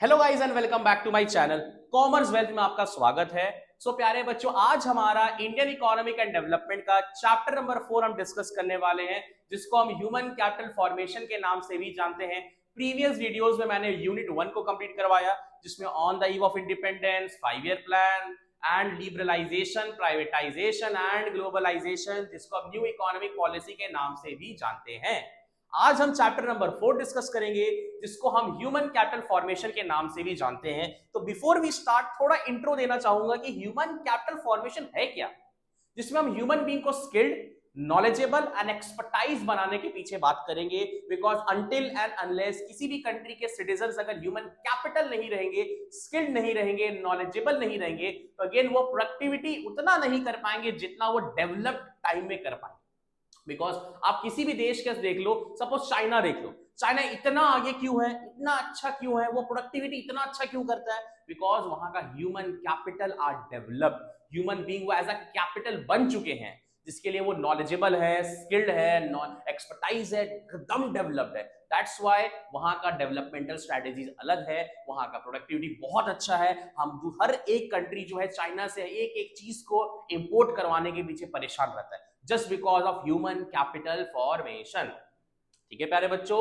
Hello guys and welcome back to my channel commerce wealth में आपका स्वागत है। प्यारे बच्चों, आज हमारा इंडियन इकोनॉमिक एंड डेवलपमेंट का चैप्टर नंबर 4 हम डिस्कस करने वाले हैं, जिसको हम ह्यूमन कैपिटल फॉर्मेशन के नाम से भी जानते हैं। प्रीवियस वीडियोस में मैंने यूनिट 1 को कंप्लीट करवाया, जिसमें on the eve of independence, 5 year plan and liberalisation, privatisation and globalisation, जिसको हम न्यू इकोनॉमिक पॉलिसी के नाम से भी जानते हैं। आज हम चैप्टर नंबर 4 डिस्कस करेंगे, जिसको हम ह्यूमन कैपिटल फॉर्मेशन के नाम से भी जानते हैं। तो बिफोर वी स्टार्ट थोड़ा इंट्रो देना चाहूंगा कि ह्यूमन कैपिटल फॉर्मेशन है क्या, जिसमें हम ह्यूमन बीइंग को स्किल्ड, नॉलेजेबल एंड एक्सपर्टाइज बनाने के पीछे बात करेंगे। बिकॉज अंटिल एंड अनलेस किसी भी कंट्री के सिटीजन अगर ह्यूमन कैपिटल नहीं रहेंगे, स्किल्ड नहीं रहेंगे, नॉलेजेबल नहीं रहेंगे, तो अगेन वो प्रोडक्टिविटी उतना नहीं कर पाएंगे जितना वो डेवलप्ड टाइम में कर पाएंगे। बिकॉज आप किसी भी देश के देख लो, सपोज चाइना देख लो, चाइना इतना आगे क्यों है, इतना अच्छा क्यों है, वो प्रोडक्टिविटी इतना अच्छा क्यों करता है? बिकॉज वहां का human capital are developed, human being वो एज अ कैपिटल बन चुके हैं, जिसके लिए वो नॉलेजेबल है, स्किल्ड है, एक्सपर्टाइज है, एकदम डेवलप्ड है। दैट्स व्हाई वहां का डेवलपमेंटल स्ट्रेटेजीज अलग है, वहां का प्रोडक्टिविटी बहुत अच्छा है। हम हर एक कंट्री जो है चाइना से एक एक चीज को इंपोर्ट करवाने के पीछे परेशान रहता है, just because of human capital formation. ठीक है प्यारे बच्चों,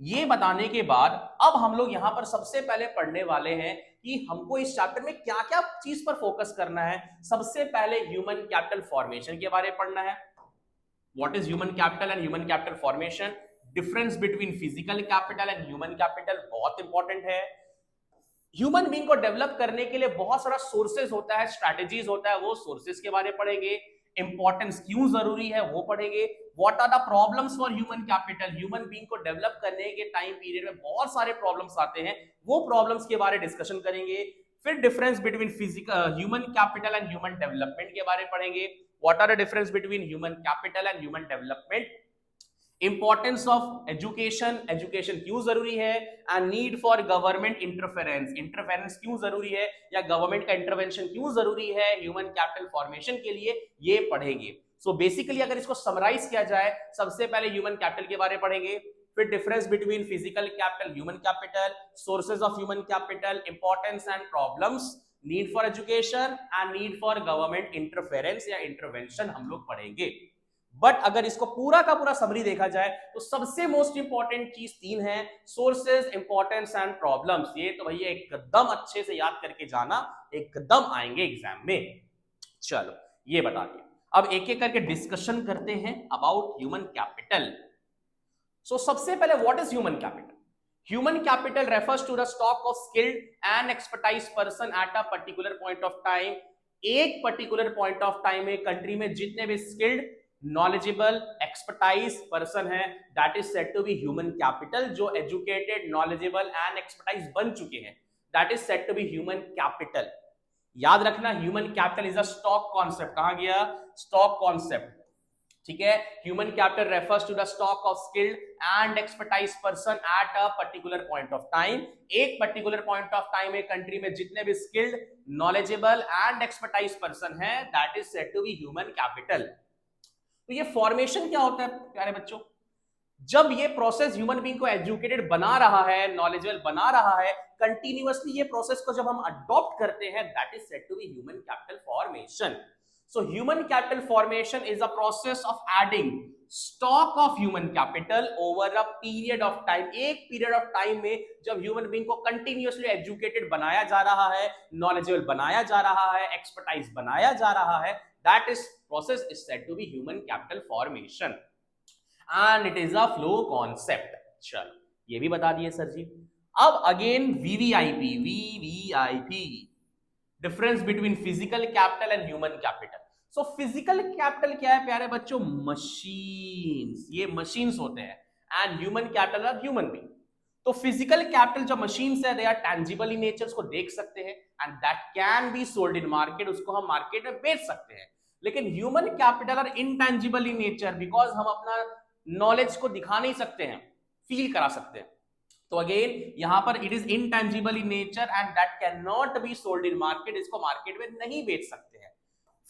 ये बताने के बाद अब हम लोग यहां पर सबसे पहले पढ़ने वाले हैं कि हमको इस चैप्टर में क्या क्या चीज पर फोकस करना है। सबसे पहले ह्यूमन कैपिटल फॉर्मेशन के बारे में पढ़ना है। What is human capital and human capital formation, difference between physical capital and human capital बहुत इंपॉर्टेंट है। ह्यूमन बीइंग को डेवलप करने के लिए बहुत सारा सोर्सेज होता है, स्ट्रैटेजीज होता है, वो सोर्सेज के बारे में पढ़ेंगे। इंपॉर्टेंस क्यों जरूरी है वो पढ़ेंगे। What are the problems for human capital, human being को डेवलप करने के टाइम पीरियड में बहुत सारे प्रॉब्लम्स आते हैं, वो प्रॉब्लम्स के बारे में डिस्कशन करेंगे। फिर difference between physical human capital and human development के बारे में पढ़ेंगे। What are the difference between human capital and human development, importance of education, education क्यों जरूरी है, and need for government interference, interference क्यों जरूरी है या गवर्नमेंट का इंटरवेंशन क्यों जरूरी है ह्यूमन कैपिटल फॉर्मेशन के लिए, ये पढ़ेंगे। सो बेसिकली अगर इसको समराइज किया जाए, सबसे पहले ह्यूमन कैपिटल के बारे में पढ़ेंगे, फिर difference between physical capital, human capital, sources of human capital, importance and problems, need for education and need for government interference या इंटरवेंशन हम लोग पढ़ेंगे। बट अगर इसको पूरा का पूरा समरी देखा जाए तो सबसे मोस्ट इंपॉर्टेंट चीज 3 है, सोर्सेज, इंपॉर्टेंस एंड प्रॉब्लम्स। ये तो भैया एकदम अच्छे से याद करके जाना, एकदम आएंगे एग्जाम में। चलो ये बता दिया, अब एक एक करके डिस्कशन करते हैं अबाउट ह्यूमन कैपिटल। सबसे पहले what is human capital? Human capital refers to the stock of skilled and expertise person at a particular point of time। एक particular point of time में कंट्री में जितने भी skilled, knowledgeable, expertise person है, that is said to be human capital। जो educated, knowledgeable and expertise बन चुके हैं, that is said to be human capital। याद रखना, human capital is a stock concept। कहाँ गया? stock concept। ठीक है, human capital refers to the stock of skilled and expertise person at a particular point of time. एक particular point of time में country में जितने भी skilled, knowledgeable and expertise person है, that is said to be human capital. तो ये formation क्या होता है प्यारे बच्चों? जब ये प्रोसेस ह्यूमन बीइंग को एजुकेटेड बना रहा है, नॉलेजेबल बना रहा है, कंटिन्यूअसली ये प्रोसेस को जब हम अडॉप्ट करते हैं, that is said to be human capital formation. So human capital formation is a process of adding stock of human capital over a period of time। एक period of time में जब human being को continuously educated बनाया जा रहा है, knowledgeable बनाया जा रहा है, expertise बनाया जा रहा है, that is process is said to be human capital formation and it is a flow concept। चलो ये भी बता दिए सर जी। अब again VVIP, difference between physical capital and human capital. Physical capital क्या है प्यारे बच्चों? मशीन्स, ये मशीन्स होते हैं, and human capital are human being. तो फिजिकल कैपिटल जो मशीन्स है, they are tangible in nature, उसको देख सकते हैं, and that can be sold in market, उसको हम मार्केट में बेच सकते हैं। लेकिन human capital are intangible in nature, because हम अपना नॉलेज को दिखा नहीं सकते हैं, फील करा सकते हैं। तो अगेन यहां पर it is intangible in nature and that can not be sold in market, इसको मार्केट में नहीं बेच सकते हैं।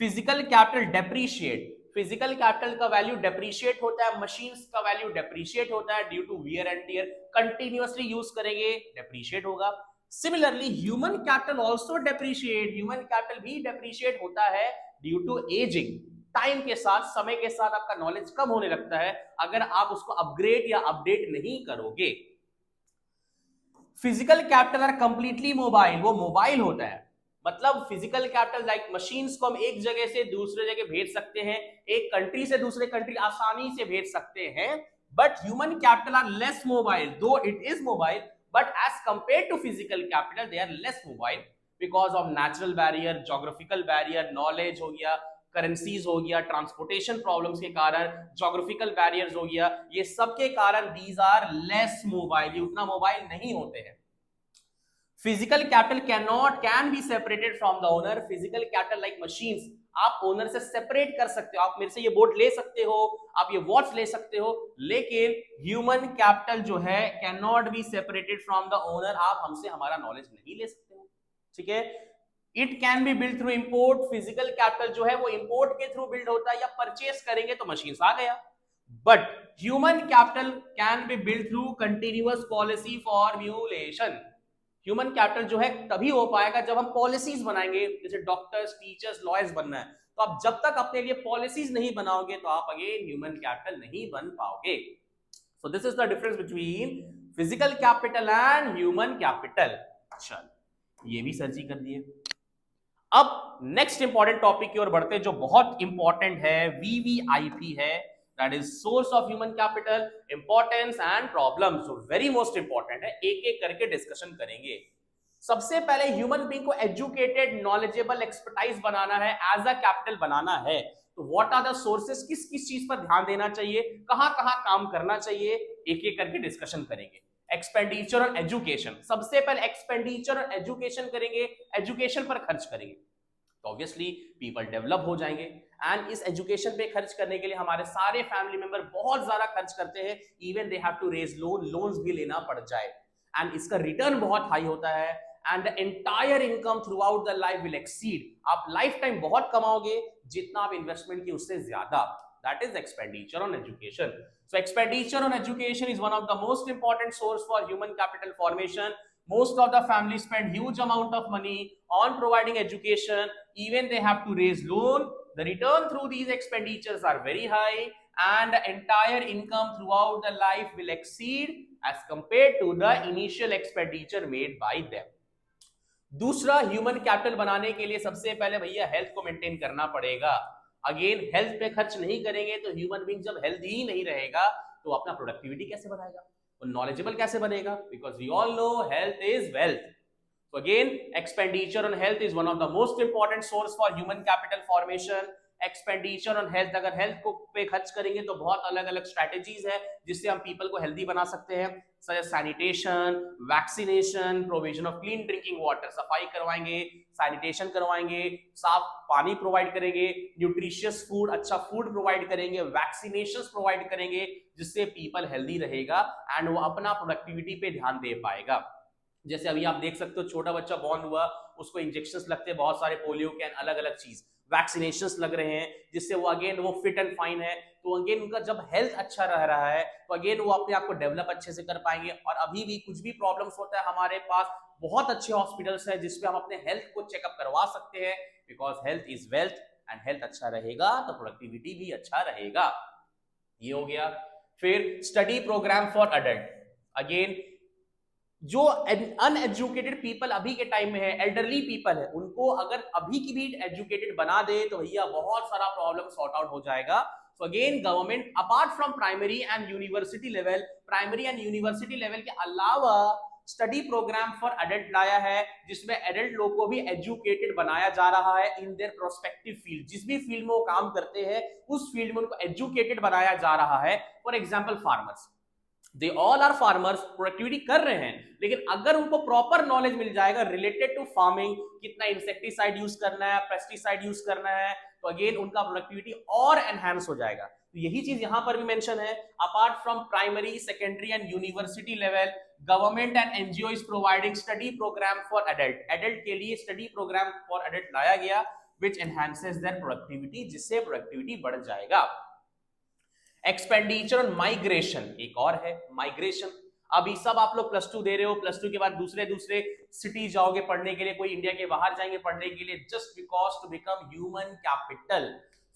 Physical capital depreciate, physical capital का वैल्यू डेप्रिशिएट होता है, मशीन्स का वैल्यू डेप्रिशिएट होता है due to wear and tear, continuously use करेंगे डेप्रिशिएट होगा। Similarly human capital also depreciate, human capital भी डेप्रिशिएट होता है ड्यू टू एजिंग। टाइम के साथ, समय के साथ आपका नॉलेज कम होने लगता है अगर आप उसको अपग्रेड या अपडेट नहीं करोगे। Physical capital R completely mobile, वो मोबाइल होता है, मतलब फिजिकल कैपिटल लाइक मशीन्स को हम एक जगह से दूसरे जगह भेज सकते हैं, एक कंट्री से दूसरे कंट्री आसानी से भेज सकते हैं। But human capital are less mobile, though it is mobile, but as compare to physical capital they are less mobile because of natural barrier, geographical barrier, knowledge हो गया, करेंसीज हो गया, ट्रांसपोर्टेशन प्रॉब्लम्स के कारण, ज्योग्राफिकल बैरियर्स हो गया, ये सब के कारण दीज आर लेस मोबाइल, ये उतना मोबाइल नहीं होते हैं। Physical capital can be separated from the owner, physical capital like machines आप ओनर से सेपरेट कर सकते हो, आप मेरे से ये बोट ले सकते हो, आप ये वॉच ले सकते हो, लेकिन ह्यूमन कैपिटल जो है can not be separated from the owner, आप हमसे हमारा नॉलेज नहीं ले सकते हो, ठीक है। It can be build through import, physical capital जो है वो इंपोर्ट के थ्रू बिल्ड होता है, या परचेस करेंगे तो मशीन्स आ गया। But human capital can be build through continuous policy formulation, human capital जो है तभी हो पाएगा जब हम पॉलिसीज बनाएंगे, जैसे डॉक्टर्स, टीचर्स, लॉयर्स बनना है, तो आप जब तक अपने लिए पॉलिसीज नहीं बनाओगे तो आप अगेन ह्यूमन कैपिटल नहीं बन पाओगे। So this is the difference between physical capital and human capital. चल ये भी सर जी कर दिए। अब नेक्स्ट इंपॉर्टेंट टॉपिक की ओर बढ़ते हैं जो बहुत इंपॉर्टेंट है, वीवीआईपी है, that is source of human capital, importance and problem. So very most important है, एक एक करके डिस्कशन करेंगे। सबसे पहले ह्यूमन बीइंग को एजुकेटेड, नॉलेजेबल, एक्सपर्टाइज बनाना है, एज अ कैपिटल बनाना है, तो व्हाट आर द सोर्सेस, किस किस चीज पर ध्यान देना चाहिए, कहां कहां काम करना चाहिए, एक एक करके डिस्कशन करेंगे। एक्सपेंडिचर ऑन एजुकेशन, सबसे पहले एक्सपेंडिचर ऑन एजुकेशन करेंगे, एजुकेशन पर खर्च करेंगे तो ऑब्वियसली पीपल डेवलप हो जाएंगे। एंड इस एजुकेशन पे खर्च करने के लिए हमारे सारे फैमिली मेंबर बहुत ज्यादा खर्च करते हैं, even they have to raise loans भी लेना पड़ जाए, एंड इसका रिटर्न बहुत हाई होता है, and the entire income through out the life will exceed, आप लाइफ टाइम बहुत कमाओगे जितना आप इन्वेस्टमेंट की उससे ज्यादा, that is expenditure on education. So expenditure on education is one of the most important source for human capital formation. Most of the families spend huge amount of money on providing education, even they have to raise loan, the return through these expenditures are very high, and the entire income throughout the life will exceed as compared to the initial expenditure made by them. दूसरा, human capital बनाने के लिए सबसे पहले भैया health को maintain करना पड़ेगा। अगेन हेल्थ पे खर्च नहीं करेंगे तो ह्यूमन बीइंग जब हेल्थ ही नहीं रहेगा तो अपना प्रोडक्टिविटी कैसे बढ़ाएगा और नॉलेजेबल कैसे बनेगा, because we all know health is wealth. So again, expenditure on health is one of the most important source for human capital formation. Expenditure on health, अगर हेल्थ को पे खर्च करेंगे तो बहुत अलग अलग स्ट्रैटेजीज है जिससे हम पीपल को हेल्दी बना सकते हैं, such as sanitation, vaccination, provision of clean drinking water, सफाई करवाएंगे, सैनिटेशन करवाएंगे, साफ पानी प्रोवाइड करेंगे, न्यूट्रिशियस फूड, अच्छा फूड प्रोवाइड करेंगे, वैक्सीनेशन प्रोवाइड करेंगे जिससे पीपल हेल्दी रहेगा एंड वो अपना प्रोडक्टिविटी पे ध्यान दे पाएगा। जैसे अभी आप देख सकते हो छोटा बच्चा बॉर्न हुआ, उसको इंजेक्शंस लगते हैं बहुत सारे, पोलियो के अलग अलग चीज, वैक्सीनेशंस लग रहे हैं जिससे वो अगेन वो फिट एंड फाइन है, तो अगेन उनका जब हेल्थ अच्छा रह रहा है तो अगेन वो अपने आप को डेवलप अच्छे से कर पाएंगे। और अभी भी कुछ भी प्रॉब्लम्स होता है हमारे पास बहुत अच्छे हॉस्पिटल्स है जिसपे हम अपने हेल्थ को चेकअप करवा सकते हैं, because health is wealth and health अच्छा रहेगा तो प्रोडक्टिविटी भी अच्छा रहेगा। ये हो गया। फिर study program for adult, again जो अनएजुकेटेड पीपल अभी के टाइम में है, एल्डरली पीपल है, उनको अगर अभी की भी एजुकेटेड बना दे तो भैया बहुत सारा प्रॉब्लम सॉर्ट आउट हो जाएगा। So again government apart from primary and university level, primary and university level के अलावा स्टडी प्रोग्राम फॉर एडल्ट लाया है जिसमें एडल्ट लोग को भी एजुकेटेड बनाया जा रहा है इन देयर प्रोस्पेक्टिव फील्ड, जिस भी फील्ड में वो काम करते हैं उस फील्ड में उनको एजुकेटेड बनाया जा रहा है। For example farmers, they all are farmers, productivity कर रहे हैं, लेकिन अगर उनको प्रॉपर नॉलेज मिल जाएगा रिलेटेड टू फार्मिंग, कितना इंसेक्टिसाइड यूज करना है, पेस्टिसाइड यूज करना है, तो अगेन उनका प्रोडक्टिविटी और एनहांस हो जाएगा। तो यही चीज यहां पर भी मेंशन है, apart from primary, secondary and university level, government and NGO is providing study program for adult, adult के लिए स्टडी प्रोग्राम फॉर एडल्ट लाया गया which enhances their productivity, जिससे प्रोडक्टिविटी बढ़ जाएगा। एक्सपेंडिचर ऑन माइग्रेशन एक और है, माइग्रेशन। अभी सब आप लोग प्लस 2 दे रहे हो, प्लस 2 के बाद दूसरे दूसरे सिटी जाओगे पढ़ने के लिए, कोई इंडिया के बाहर जाएंगे पढ़ने के लिए, just because to become human capital.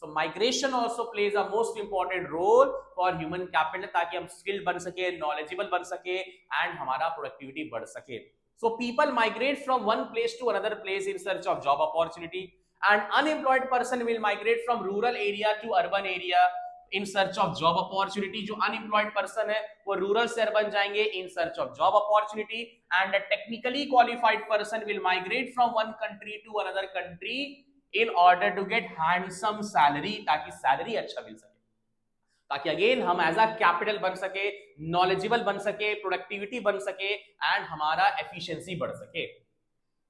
So migration also plays a most important role for human capital, ताकि हम स्किल्ड बन सके, नॉलेजेबल बन सके एंड हमारा प्रोडक्टिविटी बढ़ सके। So people migrate from one place to another place in search of job opportunity, and unemployed person will migrate from rural area to urban area in search of job opportunity. जो unemployed person है वो rural से urban जाएंगे in search of job opportunity, and a technically qualified person will migrate from one country to another country in order to get handsome salary, ताकि salary अच्छा मिल सके, ताकि again हम एज अ कैपिटल बन सके, knowledgeable बन सके, प्रोडक्टिविटी बन सके एंड हमारा एफिशिएंसी बढ़ सके।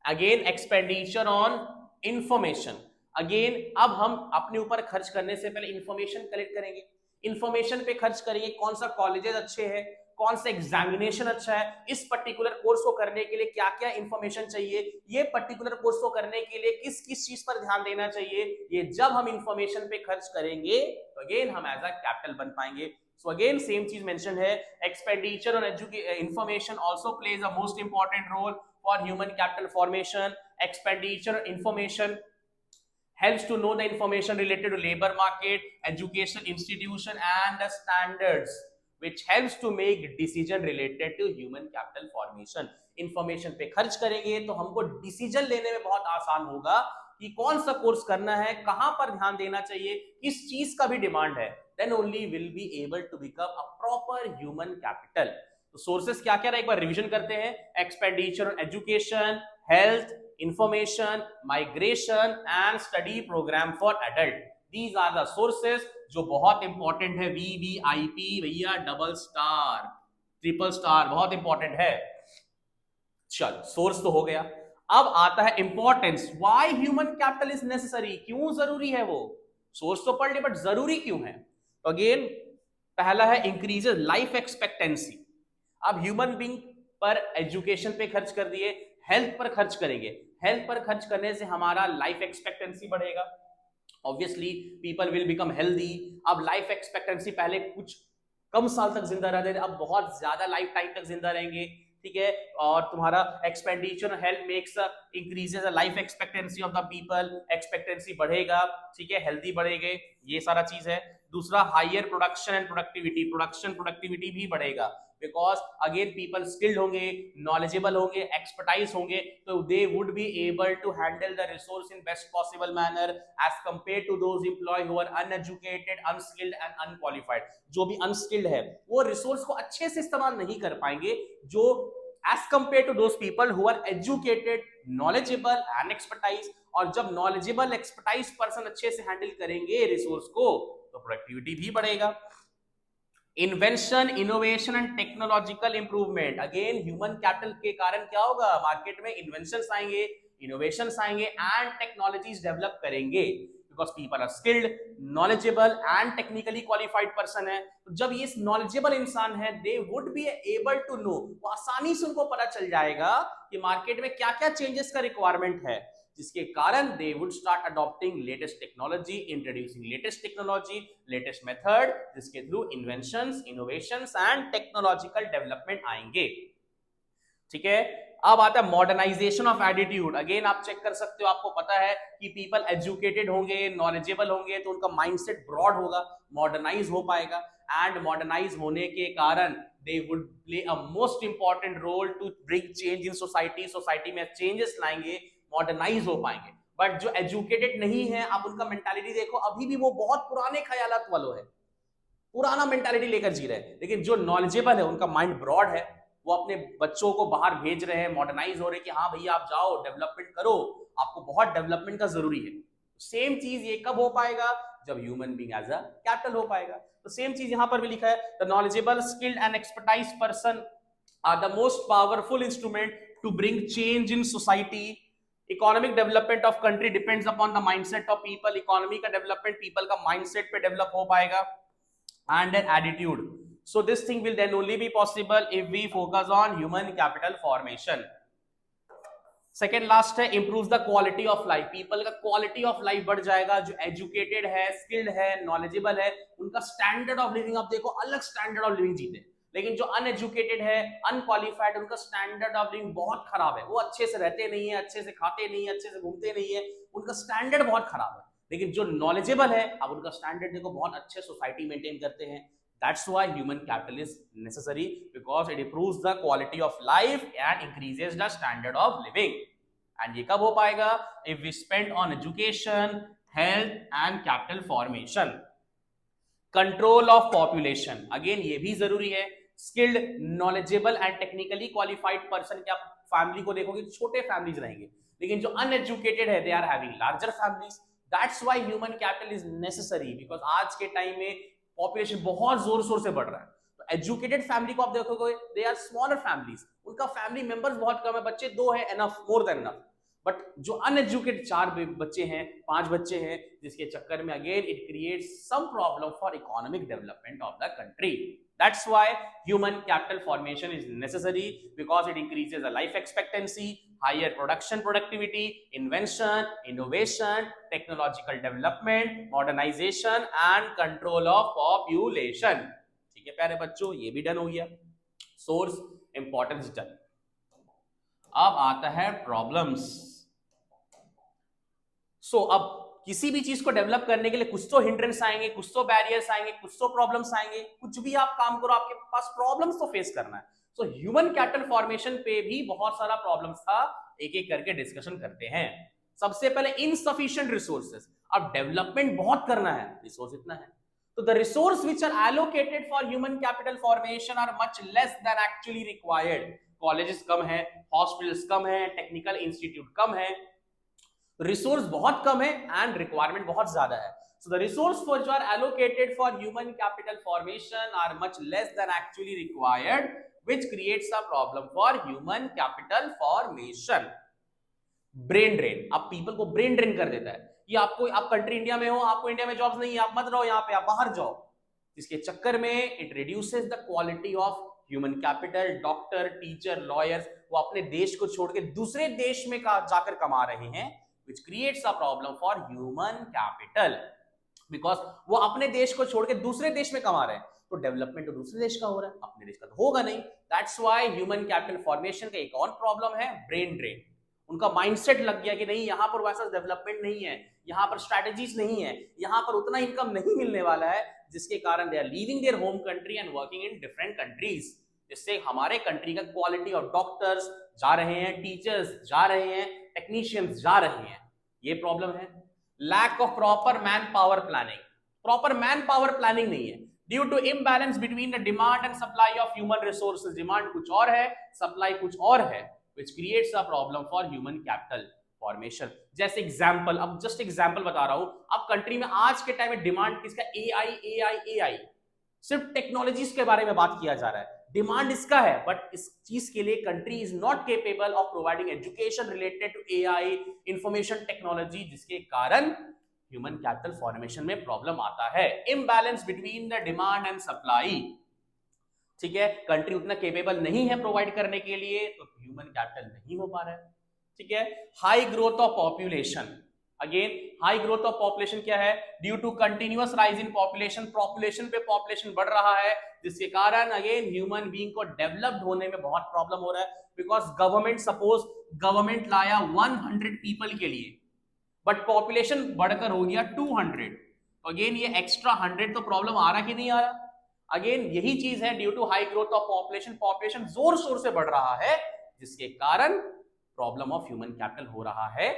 Again expenditure on information, again अब हम अपने ऊपर खर्च करने से पहले इंफॉर्मेशन कलेक्ट करेंगे, इंफॉर्मेशन पे खर्च करेंगे, कौन सा कॉलेजेस अच्छे हैं, कौन सा एग्जामिनेशन अच्छा है, इस पर्टिकुलर कोर्स को करने के लिए क्या क्या इंफॉर्मेशन चाहिए, ये पर्टिकुलर कोर्स को करने के लिए किस किस चीज पर ध्यान देना चाहिए, ये जब हम इंफॉर्मेशन पे खर्च करेंगे तो अगेन हम एज अ कैपिटल बन पाएंगे। सो अगेन सेम चीज मेंशन है, expenditure on information also plays a most important role for human capital formation. Expenditure on information helps to know the information related to labor market, education institution and the standards, which helps to make decision related to human capital formation। Information पे खर्च करेंगे तो हमको decision लेने में बहुत आसान होगा कि कौन सा कोर्स करना है, कहां पर ध्यान देना चाहिए, किस चीज का भी डिमांड है, then only will be able to become a proper human capital। तो सोर्सेस क्या क्या है एक बार रिवीजन करते हैं, expenditure on education, health, information, migration and study program for adult, these are the sources जो बहुत इंपॉर्टेंट है। VVIP भैया, डबल स्टार, ट्रिपल स्टार, बहुत इंपॉर्टेंट है। चल सोर्स तो हो गया, अब आता है importance, why human capital is necessary, क्यों जरूरी है वो। सोर्स तो पढ़ लिया बट जरूरी क्यों है, तो अगेन पहला है इंक्रीजेस लाइफ एक्सपेक्टेंसी। अब ह्यूमन बीइंग पर एजुकेशन पे खर्च कर दिए, हेल्थ पर खर्च करेंगे, हेल्थ पर खर्च करने से हमारा लाइफ एक्सपेक्टेंसी बढ़ेगा, obviously people will become healthy. अब लाइफ एक्सपेक्टेंसी पहले कुछ कम साल तक जिंदा रहते थे, अब बहुत ज्यादा लाइफ टाइम तक जिंदा रहेंगे, ठीक है। और तुम्हारा expenditure health makes increases the life expectancy of the people, expectancy बढ़ेगा, ठीक है, हेल्दी बढ़ेंगे, ये सारा चीज है। दूसरा higher production and productivity, production productivity भी बढ़ेगा, बिकॉज अगेन पीपल स्किल्ड होंगे, नॉलेजेबल होंगे, एक्सपर्टाइज होंगे, तो they would be able to handle the resource in best possible manner as compare to those employ who are uneducated, unskilled and unqualified. जो भी unskilled है वो रिसोर्स को अच्छे से इस्तेमाल नहीं कर पाएंगे, जो as compare to those people who are educated, knowledgeable and expertise. और जब नॉलेजेबल एक्सपर्टाइज पर्सन अच्छे से हैंडल करेंगे रिसोर्स को तो प्रोडक्टिविटी भी बढ़ेगा। Invention, innovation and technological improvement, again human capital के कारण क्या होगा, मार्केट में इन्वेंशंस आएंगे, इनोवेशंस आएंगे एंड टेक्नोलॉजीज डेवलप करेंगे, because people are skilled, knowledgeable and technically qualified person है। तो जब ये नॉलेजेबल इंसान है, they would be able to know, वो आसानी से उनको पता चल जाएगा कि मार्केट में क्या क्या चेंजेस का रिक्वायरमेंट है, जिसके कारण they would start adopting latest technology, introducing latest technology, latest method, जिसके through inventions, innovations and technological development आएंगे, ठीक है। अब आता है मॉडर्नाइजेशन ऑफ एटीट्यूड, अगेन आप चेक कर सकते हो, आपको पता है कि पीपल एजुकेटेड होंगे, नॉलेजेबल होंगे, तो उनका माइंडसेट ब्रॉड होगा, मॉडर्नाइज हो पाएगा, एंड मॉडर्नाइज होने के कारण they would play a most important role to bring change in society, society में चेंजेस लाएंगे, मॉडर्नाइज हो पाएंगे। बट जो एजुकेटेड नहीं है, आप उनका मेंटालिटी देखो, अभी भी वो बहुत पुराने ख्यालात वालों है, पुराना मेंटालिटी लेकर जी रहे हैं। लेकिन जो नॉलेजेबल है, उनका माइंड ब्रॉड है, वो अपने बच्चों को बाहर भेज रहे हैं, मॉडर्नाइज हो रहे हैं कि हाँ भैया आप जाओ, डेवलपमेंट करो, आपको बहुत डेवलपमेंट का जरूरी है। सेम चीज ये कब हो पाएगा, जब human being as a capital हो पाएगा। तो सेम चीज यहां पर भी लिखा है, the knowledgeable, skilled and expertise person are the most powerful instrument to bring change in society. Economic development of country depends upon the mindset of people, economy का डेवलपमेंट पीपल का माइंडसेट पे develop हो पाएगा, and an attitude. So this thing will then only be possible if we focus on human capital formation. Second last है improve the quality of life, people का quality of life बढ़ जाएगा, जो educated है, skilled है, knowledgeable है, उनका standard of living, आप देखो अलग स्टैंडर्ड ऑफ लिविंग जीते। लेकिन जो अनएजुकेटेड है, अनक्वालिफाइड, उनका स्टैंडर्ड ऑफ लिविंग बहुत खराब है, वो अच्छे से रहते नहीं है, अच्छे से खाते नहीं है, अच्छे से घूमते नहीं है, उनका स्टैंडर्ड बहुत खराब है। लेकिन जो नॉलेजेबल है, अब उनका स्टैंडर्ड देखो, बहुत अच्छे सोसाइटी मेंटेन करते हैं। That's why human capital is necessary, because it improves the quality of life and increases the standard of living. And ये कब हो पाएगा? If we spend on education, health and capital formation. Control of population, again ये भी जरूरी है। Skilled, knowledgeable and technically qualified person, क्या family को देखोगे छोटे फैमिलीज रहेंगे, लेकिन जो अनएजुकेटेड है, they are having larger families. That's why human capital is necessary, because आज के टाइम में पॉपुलेशन बहुत जोर शोर से बढ़ रहा है। तो एजुकेटेड फैमिली को आप देखोगे, दे आर स्मॉलर फैमिलीज, उनका फैमिली मेंबर्स बहुत कम है, बच्चे 2 है, enough, more than enough. But जो अनएजुकेटेड 4 बच्चे हैं, 5 बच्चे हैं, जिसके चक्कर में again it creates some problem for economic development of the country. That's why human capital formation is necessary, because it increases the life expectancy, higher production productivity, invention, innovation, technological development, modernization and control of population. ठीक है प्यारे बच्चों, ये भी done हो गया, source importance done. अब आता है प्रॉब्लम्स। अब किसी भी चीज को डेवलप करने के लिए कुछ तो हिंड्रेंस आएंगे, कुछ तो बैरियर्स आएंगे, कुछ तो प्रॉब्लम्स आएंगे, कुछ भी आप काम करो आपके पास प्रॉब्लम्स तो फेस करना है। सो ह्यूमन कैपिटल फॉर्मेशन पे भी बहुत सारा प्रॉब्लम्स था, एक एक करके डिस्कशन करते हैं। सबसे पहले इनसफिशिएंट रिसोर्सेज, अब डेवलपमेंट बहुत करना है, रिसोर्स इतना है, तो the resource which are allocated for human capital formation are much less than actually required. Colleges कम है, हॉस्पिटल्स कम है, टेक्निकल इंस्टीट्यूट कम है, रिसोर्स बहुत कम है एंड रिक्वायरमेंट बहुत ज्यादा है। So the resource which are allocated for human capital formation are much less than actually required, which creates a problem for human capital formation. Brain drain, अब people को brain drain कर देता है कि आपको, आप कंट्री इंडिया में हो, आपको इंडिया में जॉब्स नहीं है, आप मत रहो यहाँ पे, आप बाहर जाओ। इसके चक्कर में it reduces the quality of human capital. Doctor, teacher, lawyers, वो अपने देश को छोड़ के दूसरे देश में जाकर कमा रहे हैं, which creates a problem for human capital, because वो अपने देश को छोड़ के दूसरे देश में कमा रहे हैं, तो डेवलपमेंट तो दूसरे देश का हो रहा है, अपने देश का तो होगा नहीं। That's why human capital formation का एक और प्रॉब्लम है ब्रेन ड्रेन। उनका माइंडसेट लग गया कि नहीं, यहाँ पर वैसा डेवलपमेंट नहीं है, यहाँ पर स्ट्रेटजीज नहीं है, यहाँ पर उतना इनकम नहीं मिलने वाला है, जिसके कारण they are leaving their home country and working in different countries. जिससे हमारे कंट्री का क्वालिटी ऑफ डॉक्टर्स जा रहे हैं, टीचर्स जा रहे हैं, टेक्नीशियंस जा रहे हैं, ये प्रॉब्लम है। Lack of proper man power planning, proper man power planning नहीं है, due to imbalance between the demand and supply of human resources. Demand कुछ और है, सप्लाई कुछ और है, which creates a problem for human capital formation. जैसे example, अब जस्ट एग्जांपल बता रहा हूं, अब कंट्री में आज के टाइम में डिमांड किसका, AI, सिर्फ टेक्नोलॉजीज के बारे में बात किया जा रहा है, डिमांड इसका है, बट इस चीज के लिए country is not capable of providing education related to AI, information technology, जिसके कारण ह्यूमन कैपिटल फॉर्मेशन में प्रॉब्लम आता है। Imbalance between the demand and supply, ठीक है, कंट्री उतना केपेबल नहीं है प्रोवाइड करने के लिए, तो ह्यूमन कैपिटल नहीं हो पा रहा है। ठीक है, high growth of population, again high growth of population क्या है, due to continuous rise in population, population पे पॉपुलेशन बढ़ रहा है, जिसके कारण अगेन ह्यूमन बीइंग को डेवलप्ड होने में बहुत प्रॉब्लम हो रहा है। बिकॉज गवर्नमेंट, सपोज गवर्नमेंट लाया 100 पीपल के लिए, बट पॉपुलेशन बढ़कर हो गया 200, तो अगेन ये एक्स्ट्रा 100 तो प्रॉब्लम आ रहा कि नहीं आ रहा। अगेन यही चीज है, due to high growth of population, population जोर शोर से बढ़ रहा है, जिसके कारण प्रॉब्लम ऑफ ह्यूमन कैपिटल हो रहा है।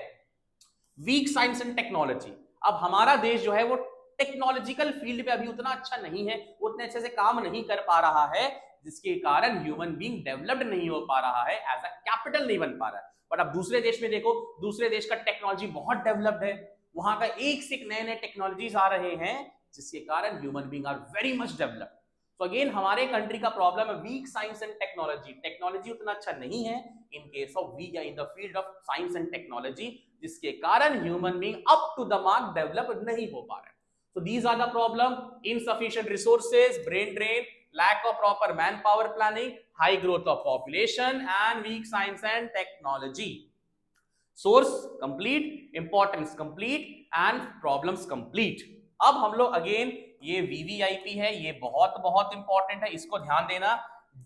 वीक साइंस एंड टेक्नोलॉजी, अब हमारा देश जो है वो टेक्नोलॉजिकल फील्ड पे अभी उतना अच्छा नहीं है, उतने अच्छे से काम नहीं कर पा रहा है, जिसके कारण ह्यूमन बीइंग डेवलप्ड नहीं हो पा रहा है, एज अ कैपिटल नहीं बन पा रहा है। बट अब दूसरे देश में देखो, दूसरे देश का टेक्नोलॉजी बहुत डेवलप्ड है, वहां का एक से एक नए नए टेक्नोलॉजीज आ रहे हैं, जिसके कारण human being are very much developed. तो अगेन हमारे कंट्री का प्रॉब्लम है weak science and technology, technology उतना अच्छा नहीं है इन केस ऑफ वीक या in the field of science and technology, जिसके कारण human being up to the mark develop नहीं हो पा रहे। So these are the problem: insufficient resources, brain drain, lack of proper manpower planning, high growth of population and weak science and technology. Source complete, importance complete and problems complete. अब हम लोग again, ये VVIP है, ये बहुत बहुत important है, इसको ध्यान देना।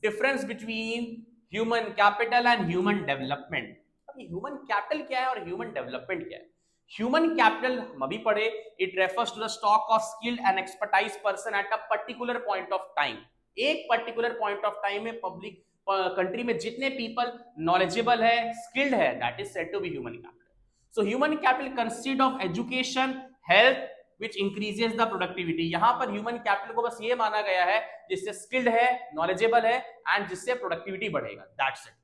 Difference between human capital and human development. अब ह्यूमन कैपिटल क्या है और ह्यूमन डेवलपमेंट क्या है? ह्यूमन कैपिटल हम अभी पढ़े, it refers to the stock of skilled and expertise person at a particular point of time. एक पर्टिकुलर पॉइंट ऑफ टाइम में पब्लिक कंट्री में जितने पीपल नॉलेजेबल है, स्किल्ड है, that is said to be human capital. So human capital consist of education, health which increases the productivity। यहां पर human capital को बस ये माना गया है जिससे स्किल्ड है, नॉलेजेबल है एंड जिससे प्रोडक्टिविटी बढ़ेगा, that's it.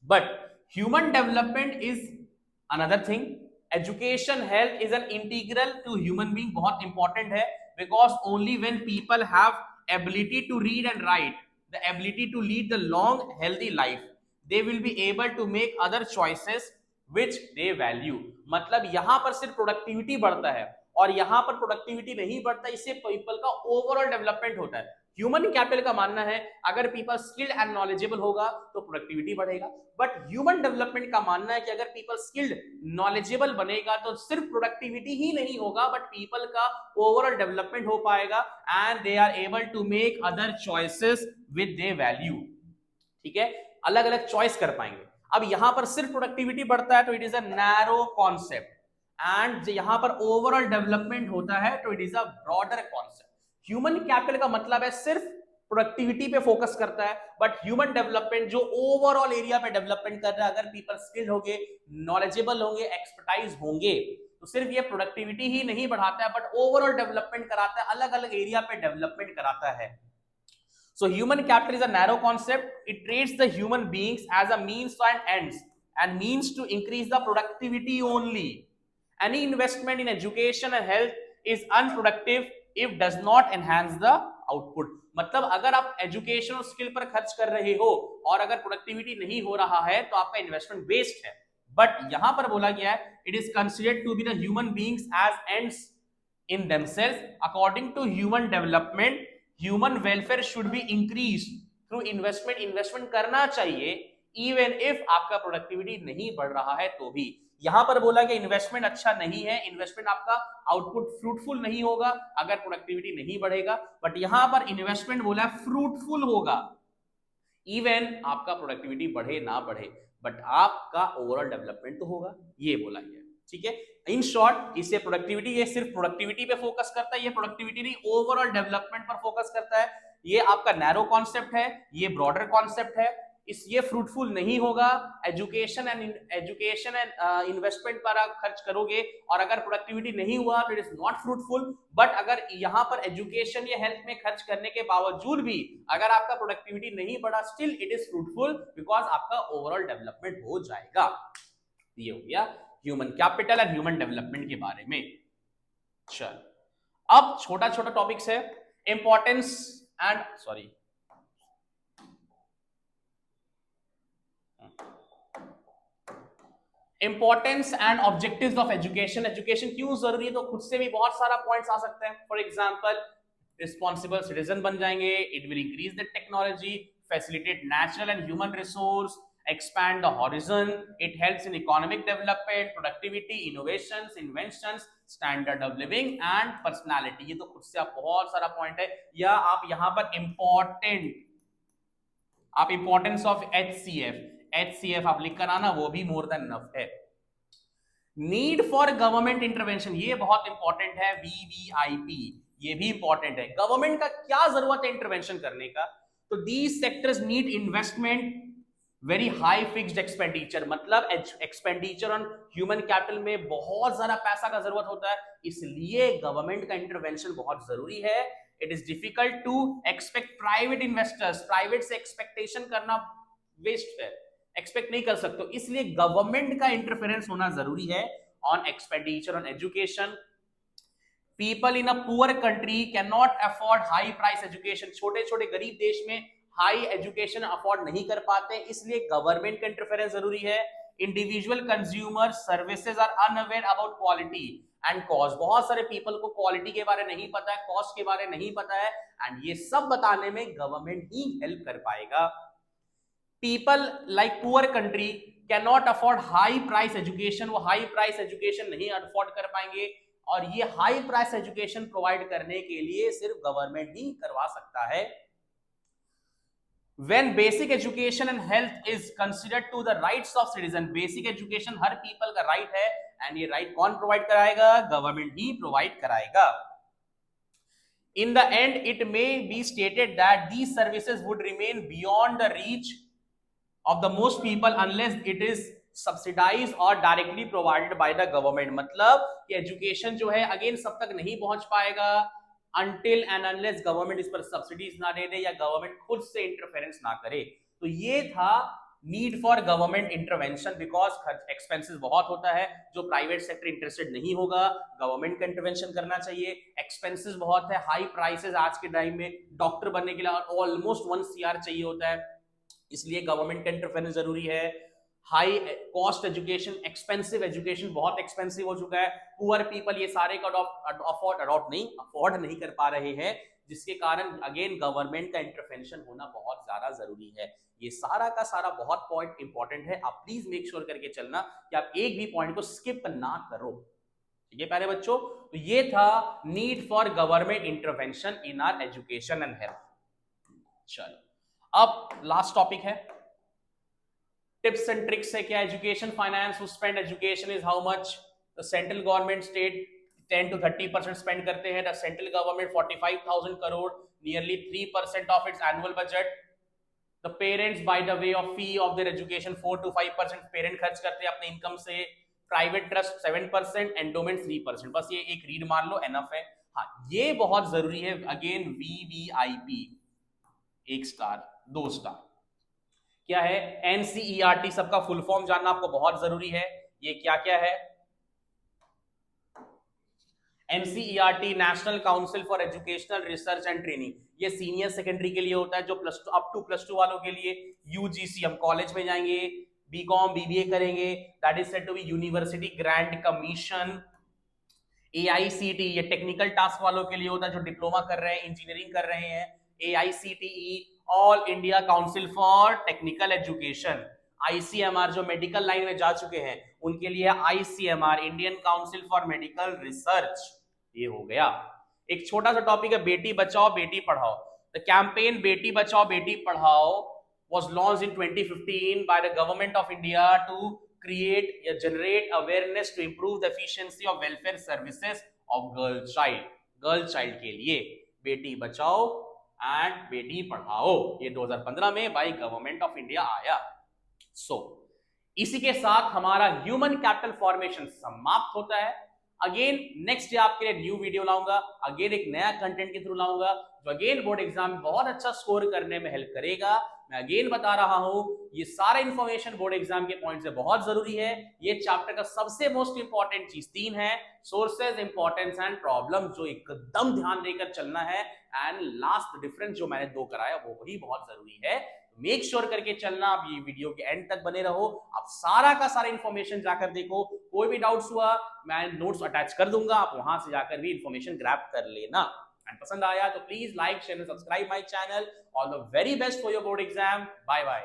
But human development is another thing. Education, health is an integral to human being, बहुत इंपॉर्टेंट है, because only when people have ability to read and write, the ability to lead the long healthy life, they will be able to make other choices which they value। मतलब यहां पर सिर्फ productivity बढ़ता है और यहां पर प्रोडक्टिविटी नहीं बढ़ता, इससे पीपल का ओवरऑल डेवलपमेंट होता है। ह्यूमन कैपिटल का मानना है अगर पीपल स्किल्ड एंड नॉलेजेबल होगा तो प्रोडक्टिविटी बढ़ेगा, बट ह्यूमन डेवलपमेंट का मानना है कि अगर पीपल स्किल्ड नॉलेजेबल बनेगा तो सिर्फ प्रोडक्टिविटी ही नहीं होगा, बट पीपल का ओवरऑल डेवलपमेंट हो पाएगा and they are able to make other choices with they value. ठीक है, अलग अलग चॉइस कर पाएंगे। अब यहां पर सिर्फ प्रोडक्टिविटी बढ़ता है तो it is a narrow concept, and यहां पर ओवरऑल डेवलपमेंट होता है तो it is a broader concept. Human capital का मतलब है सिर्फ प्रोडक्टिविटी पे फोकस करता है, बट ह्यूमन डेवलपमेंट जो ओवरऑल एरिया पे डेवलपमेंट कर रहा है, अगर पीपल स्किल्ड होंगे, नॉलेजेबल होंगे, एक्सपर्टाइज होंगे, तो सिर्फ ये प्रोडक्टिविटी ही नहीं बढ़ाता है बट ओवरऑल डेवलपमेंट कराता है, अलग अलग एरिया पे डेवलपमेंट कराता है। So human capital is a narrow concept. It treats the human beings as a means and ends and means to increase the productivity only. Any investment in education and health is unproductive if does not enhance the output। मतलब अगर आप education और skill पर खर्च कर रहे हो और अगर प्रोडक्टिविटी नहीं हो रहा है तो आपका इन्वेस्टमेंट वेस्ट है। बट यहां पर बोला गया है it is considered to be the human beings as ends in themselves according to human development। Human welfare should be increase through investment. Investment करना चाहिए इवन इफ आपका प्रोडक्टिविटी नहीं बढ़ रहा है तो भी। यहां पर बोला कि इन्वेस्टमेंट अच्छा नहीं है, इन्वेस्टमेंट आपका आउटपुट फ्रूटफुल नहीं होगा अगर प्रोडक्टिविटी नहीं बढ़ेगा, बट यहां पर इन्वेस्टमेंट बोला फ्रूटफुल होगा इवन आपका प्रोडक्टिविटी बढ़े ना बढ़े, बट आपका ओवरऑल डेवलपमेंट तो होगा, ये बोला गया। ठीक है, इन शॉर्ट इससे प्रोडक्टिविटी, ये सिर्फ प्रोडक्टिविटी पे फोकस करता है, ये प्रोडक्टिविटी नहीं ओवरऑल डेवलपमेंट पर फोकस करता है। ये आपका नैरो कॉन्सेप्ट है, ये ब्रॉडर कॉन्सेप्ट है, इस ये फ्रूटफुल नहीं होगा। एजुकेशन एंड इन्वेस्टमेंट पर आप खर्च करोगे और अगर प्रोडक्टिविटी नहीं हुआ तो it is not fruitful. But अगर यहां पर एजुकेशन या हेल्थ में खर्च करने के बावजूद भी अगर आपका प्रोडक्टिविटी नहीं बढ़ा, still it is fruitful because आपका ओवरऑल डेवलपमेंट हो जाएगा। ये हो गया human capital and human development के बारे में। चल अब छोटा छोटा टॉपिक्स है, importance and importance and objectives of education. Education क्यों जरूरी है, तो खुद से भी बहुत सारा पॉइंट्स आ सकते हैं। फॉर एग्जांपल, रिस्पॉन्सिबल सिटीजन बन जाएंगे, it will increase the technology, facilitate natural and human resource, expand the horizon, it helps in economic development, productivity, innovations, inventions, standard of living and personality। ये तो खुद से आप बहुत सारा पॉइंट है, या आप यहां पर इंपॉर्टेंट, आप इंपॉर्टेंस ऑफ HCF आप लिख कर आना, वो भी मोर देन इनफ है। नीड फॉर गवर्नमेंट इंटरवेंशन, ये बहुत इंपॉर्टेंट है, VVIP, ये भी इंपॉर्टेंट है। गवर्नमेंट का क्या जरूरत है इंटरवेंशन करने का, तो these sectors need investment, very high fixed expenditure, मतलब एक्सपेंडिचर ऑन ह्यूमन कैपिटल में बहुत ज्यादा पैसा का जरूरत होता है, इसलिए गवर्नमेंट का इंटरवेंशन बहुत जरूरी है। It is difficult to expect private investors, private से एक्सपेक्टेशन करना वेस्ट है, एक्सपेक्ट नहीं कर सकते, इसलिए गवर्नमेंट का इंटरफेरेंस होना जरूरी है on expenditure on education. People in a poor country can not afford high price education, छोटे छोटे गरीब देश में हाई एजुकेशन अफोर्ड नहीं कर पाते, इसलिए गवर्नमेंट का इंटरफेरेंस जरूरी है। Individual consumer services are unaware about quality and cost, बहुत सारे पीपल को क्वालिटी के बारे नहीं पता है, कॉस्ट के बारे नहीं पता है, एंड ये सब बताने में गवर्नमेंट ही हेल्प कर पाएगा। People like poor country can not afford high price education, वो हाई प्राइस एजुकेशन नहीं अफोर्ड कर पाएंगे, और ये हाई प्राइस एजुकेशन प्रोवाइड करने के लिए सिर्फ गवर्नमेंट ही करवा सकता है। When basic education and health is considered to the rights of citizen, basic education her people का right है, and ये right कौन provide कराएगा? Government ही provide कराएगा। In the end, it may be stated that these services would remain beyond the reach of the most people unless it is subsidized or directly provided by the government। मतलब कि education जो है again सब तक नहीं पहुंच पाएगा until and unless government इस पर सब्सिडीज ना दे दे या गवर्नमेंट खुद से इंटरफेरेंस ना करे। तो ये था need for government intervention, because expenses बहुत होता है, जो प्राइवेट सेक्टर इंटरेस्टेड नहीं होगा, गवर्नमेंट का इंटरवेंशन करना चाहिए। एक्सपेंसेस बहुत है, हाई प्राइसेस आज के टाइम में, डॉक्टर बनने के लिए ऑलमोस्ट 1 CR चाहिए होता है, इसलिए गवर्नमेंट का इंटरफेरेंस जरूरी है। High cost education, expensive education, बहुत एक्सपेंसिव हो चुका है, पुअर पीपल ये सारे का अफोर्ड नहीं कर पा रहे हैं, जिसके कारण अगेन गवर्नमेंट का इंटरवेंशन होना बहुत ज्यादा जरूरी है। ये सारा का सारा बहुत पॉइंट इंपॉर्टेंट है, आप प्लीज मेक श्योर करके चलना कि आप एक भी पॉइंट को स्किप ना करो, ठीक है प्यारे बच्चों। तो ये था need for government intervention in our education and health. चलो अब लास्ट टॉपिक है, टिप्स एंड ट्रिक्स है क्या? Education finance to spend education is how much? The central government state 10 to 30% spend करते हैं, the central government 45,000 crore, nearly 3% of its annual budget. The parents by the way of fee of their education 4 to 5% parent खर्च करते हैं अपने income से, private trust 7%, endowment 3%। बस ये एक रीड मान लो, एनफ है। हाँ ये बहुत जरूरी है, अगेन VVIP 1 स्टार 2 स्टार क्या है? NCERT सबका फुल फॉर्म जानना आपको बहुत जरूरी है। ये क्या क्या है? NCERT national council for educational research and training, ये सीनियर सेकेंडरी के लिए होता है, जो अप टू प्लस टू वालों के लिए। UGC हम कॉलेज में जाएंगे, BCom BBA करेंगे, that is said to be university grant commission. AICTE ये टेक्निकल टास्क वालों के लिए होता है, जो डिप्लोमा कर रहे हैं, इंजीनियरिंग कर रहे हैं। AICTE all India council for technical education. ICMR जो मेडिकल लाइन में जा चुके हैं उनके लिए ICMR Indian council for medical research. ये हो गया। एक छोटा सा टॉपिक है Beti Bachao Beti Padhao. The campaign Beti Bachao Beti Padhao was launched in 2015 by the government of India to create या generate awareness to improve the efficiency of welfare services of girl child के लिए बेटी बचाओ एंड बेटी पढ़ाओ, ये 2015 में बाय गवर्नमेंट ऑफ इंडिया आया। इसी के साथ हमारा ह्यूमन कैपिटल फॉर्मेशन समाप्त होता है। अगेन नेक्स्ट डे आपके लिए न्यू वीडियो लाऊंगा, अगेन एक नया कंटेंट के थ्रू लाऊंगा, जो अगेन बोर्ड एग्जाम में बहुत अच्छा स्कोर करने में हेल्प करेगा। मैं अगेन बता रहा हूं, ये सारा इंफॉर्मेशन बोर्ड एग्जाम के पॉइंट से बहुत जरूरी है। ये चैप्टर का सबसे मोस्ट इंपॉर्टेंट चीज 3 है, सोर्सेज, इंपॉर्टेंस एंड प्रॉब्लम, जो एकदम ध्यान देकर चलना है। एंड लास्ट डिफरेंस जो मैंने 2 कराया वो भी बहुत जरूरी है, मेक श्योर करके चलना। आप ये वीडियो के एंड तक बने रहो, आप सारा का सारा इंफॉर्मेशन जाकर देखो। कोई भी डाउट्स हुआ मैं नोट्स अटैच कर दूंगा, आप वहां से जाकर भी इंफॉर्मेशन ग्रैब कर लेना। एंड पसंद आया तो please like share and subscribe my channel. All the very best for your board exam. Bye bye.